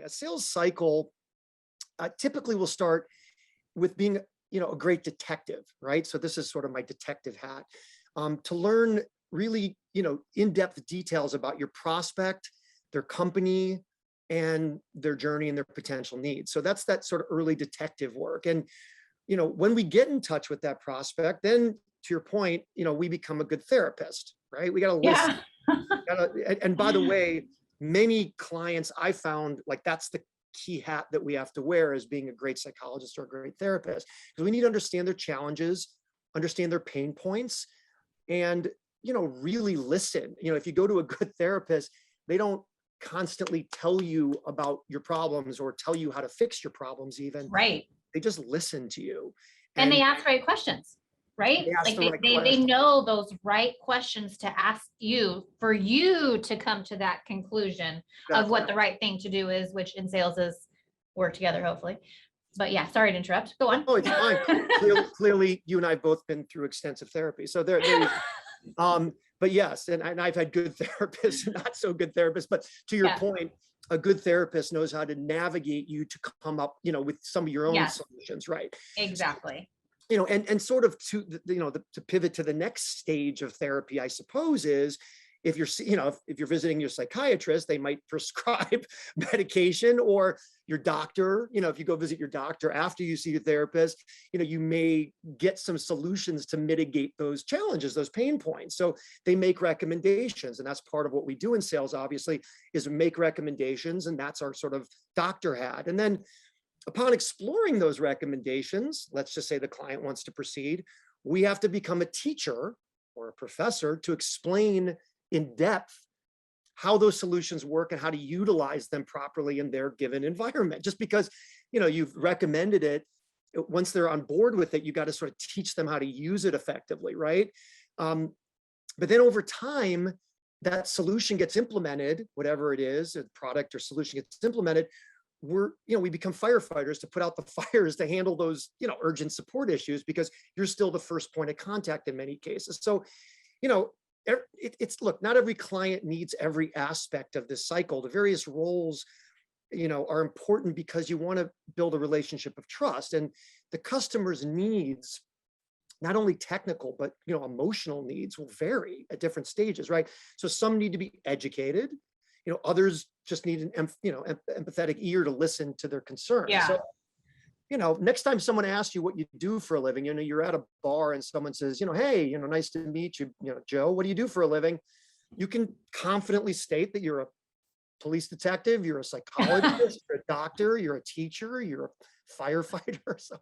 A sales cycle typically will start with being, a great detective, right? So this is sort of my detective hat, to learn really, in-depth details about your prospect, their company, and their journey and their potential needs. So that's that sort of early detective work. And, when we get in touch with that prospect, then to your point, we become a good therapist, right? We got to listen. Yeah. And by the way, many clients I found, like, that's the key hat that we have to wear as being a great psychologist or a great therapist, because we need to understand their challenges, understand their pain points, and really listen. If you go to a good therapist, they don't constantly tell you about your problems or tell you how to fix your problems even. Right. They just listen to you. And they ask right questions, right? They ask Like the right they questions. know those right questions to ask you for you to come to that conclusion of what the right thing to do is, which in sales is work together, hopefully. But yeah, sorry to interrupt. Go on. Oh, it's fine. Clearly, you and I have both been through extensive therapy. So there you go. But yes, and I've had good therapists and not so good therapists. But to your point, a good therapist knows how to navigate you to come up, with some of your own solutions, right? Exactly. And sort of to to pivot to the next stage of therapy, I suppose, is if you're if you're visiting your psychiatrist, they might prescribe medication, or your doctor, if you go visit your doctor after you see your therapist, you may get some solutions to mitigate those challenges, those pain points. So they make recommendations, and that's part of what we do in sales, obviously, is make recommendations, and that's our sort of doctor hat. And then upon exploring those recommendations, let's just say the client wants to proceed, we have to become a teacher or a professor to explain in depth how those solutions work and how to utilize them properly in their given environment. Just because, you've recommended it, once they're on board with it, you got to sort of teach them how to use it effectively, right? But then over time, that solution gets implemented, whatever it is, a product or solution gets implemented, we become firefighters to put out the fires, to handle those, urgent support issues, because you're still the first point of contact in many cases. So, it's look, not every client needs every aspect of this cycle. The various roles, are important because you want to build a relationship of trust, and the customer's needs, not only technical, but, emotional needs, will vary at different stages, right? So some need to be educated, others just need an empathetic ear to listen to their concerns. Yeah. So, next time someone asks you what you do for a living, you're at a bar and someone says, hey, nice to meet you, Joe, what do you do for a living? You can confidently state that you're a police detective, you're a psychologist, you're a doctor, you're a teacher, you're a firefighter. So